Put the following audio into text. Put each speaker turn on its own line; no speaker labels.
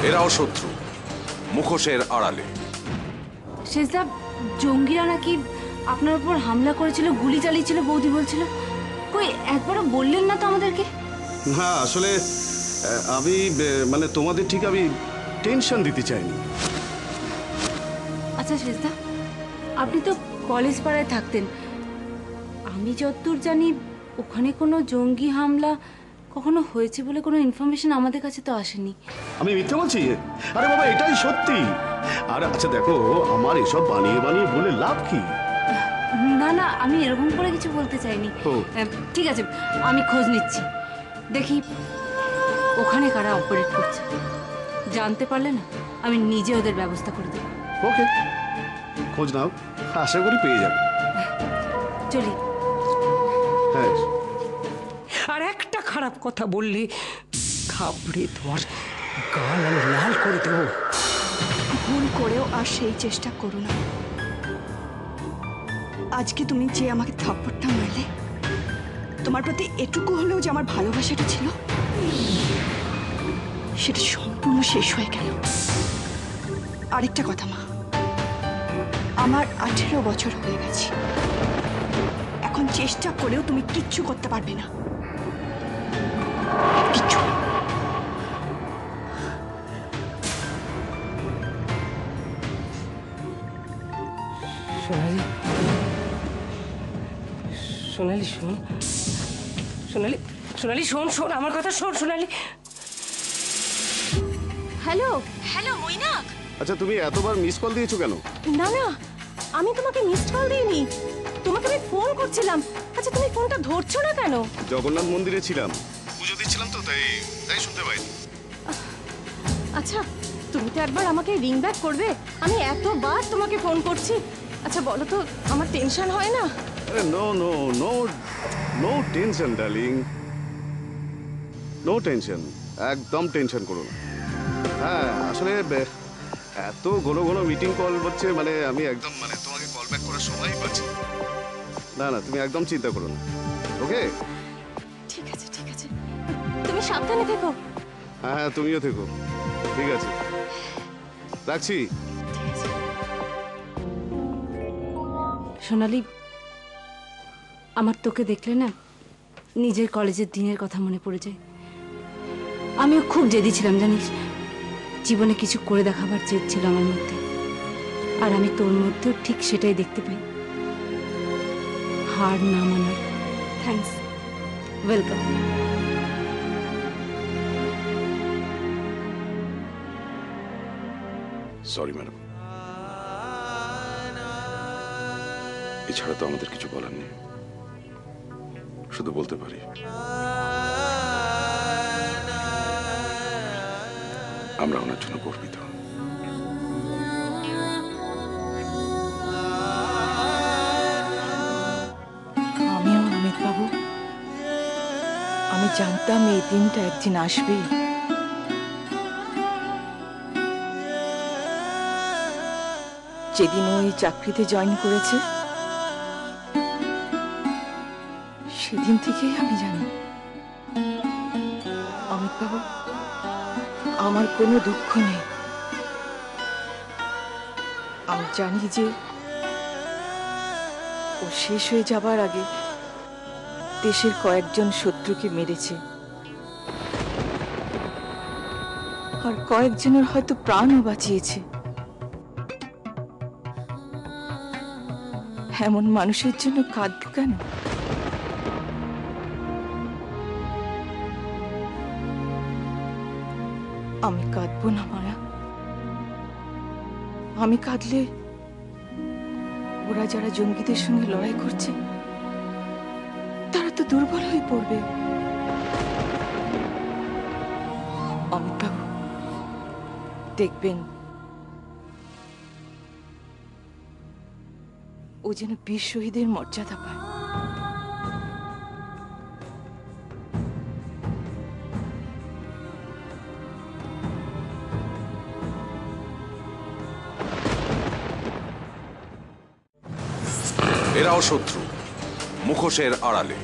এরাও শত্রু, মুখোশের আড়ালে।
শেষদা, জঙ্গিরা নাকি আপনার উপর হামলা করেছিল, গুলি চালিয়েছিল বৌদি বলছিল। কই একবারও বললেন না তো আমাদেরকে?
না আসলে আমি মানে তোমাদের ঠিক আমি টেনশন দিতে চাইনি।
আচ্ছা শেষদা, আপনি তো কলেজ পাড়ায় থাকতেন, আমি যতদূর জানি ওখানে কোনো জঙ্গি হামলা কখনো হয়েছে বলে কোনো ইনফরমেশন আমাদের কাছে তো আসেনি।
আমি মিথ্যে বলছি? আরে বাবা, এটাই সত্যি। আর আচ্ছা দেখো, আমার এসব বানিয়ে বানিয়ে বলে লাভ কি?
না না, আমি এরকম করে কিছু বলতে চাইনি। ঠিক আছে, আমি খোঁজ নিচ্ছি, দেখি ওখানে কারা অপারেট করছে। জানতে পারলে না আমি নিজে ওদের ব্যবস্থা করে দেবো।
ওকে, খোঁজ নাও, আশা করি পেয়ে যাবে।
চলি।
হ্যাঁ।
আর একটা খারাপ কথা বললে থাপড়ে তোমার গাল আমি লাল করে দেবো।
ভুল করেও আর সেই চেষ্টা করো না। আজকে তুমি যে আমাকে থাপ্পড়টা মারলে, তোমার প্রতি এটুকু হলেও যে আমার ভালোবাসাটা ছিল সেটা সম্পূর্ণ শেষ হয়ে গেল। আরেকটা কথা মা, আমার 18 বছর হয়ে গেছে, এখন চেষ্টা করেও তুমি কিচ্ছু করতে পারবে না, কিচ্ছু।
সোনালি, সোনালি শোন, সোনালি, সোনালি শোন, শোন আমার কথা শোন সোনালি।
Hello hello Mainak.
আচ্ছা তুমি এতবার মিস কল দিয়েছো কেন?
না না, আমি তোমাকে মিসড কল দিইনি, তোমাকে আমি ফোন করছিলাম। আচ্ছা তুমি ফোনটা ধরছো না কেন?
জগন্নাথ মন্দিরে ছিলাম, পুজো দিচ্ছিলাম তো, তাই শুনতে পাইনি।
আচ্ছা তুমি তো একবার আমাকে রিং ব্যাক করবে, আমি এতবার তোমাকে ফোন করছি। আচ্ছা বলো তো, আমার টেনশন হয় না?
আরে no no no, no tension darling, no tension, একদম টেনশন করো না। হ্যাঁ আসলে এত ঘন ঘন মিটিং কল হচ্ছে, মানে আমি একদম মানে তোমাকে কল ব্যাক করার সময়ই পাচ্ছি না। না তুমি একদম চিন্তা করো না, ওকে?
ঠিক আছে ঠিক আছে, তুমি সাবধানে থেকো।
হ্যাঁ হ্যাঁ তুমিও থেকো, ঠিক আছে, রাখছি।
সোনালি, আমার তোকে দেখলে না নিজের কলেজের দিনের কথা মনে পড়ে যায়। আমিও খুব জেদি ছিলাম জানিস, জীবনে কিছু করে দেখাবার জেদ ছিল আমার মধ্যে, আর আমি তোর মধ্যেও ঠিক সেটাই দেখতে পাই, হার না মানার। Thanks, welcome.
সরি ম্যাডাম, এছাড়া তো আমাদের কিছু বলার নেই, শুধু বলতে পারি আমরা ওনার জন্য গর্বিত।
আমিও অমিত বাবু, আমি জানতাম এই দিনটা একদিন আসবে। যেদিন ওই চাকরিতে জয়েন করেছে সেদিন থেকেই আমি জানি অমিত বাবু আমার কোনো দুঃখ নেই। আমি জানি যে ও শেষ হয়ে যাবার আগে দেশের কয়েকজন শত্রুকে মেরেছে, আর কয়েকজনের হয়তো প্রাণও বাঁচিয়েছে। এমন মানুষের জন্য কাঁদব কেন? আমি কাঁদবো না মায়া, আমি কাঁদলে ওরা যারা জঙ্গিদের সঙ্গে লড়াই করছে তারা তো দুর্বল হয়ে পড়বে। অমিত বাবু দেখবেন ও যেন বীর শহীদের মর্যাদা পায়।
এরাও শত্রু, মুখোশের আড়ালে।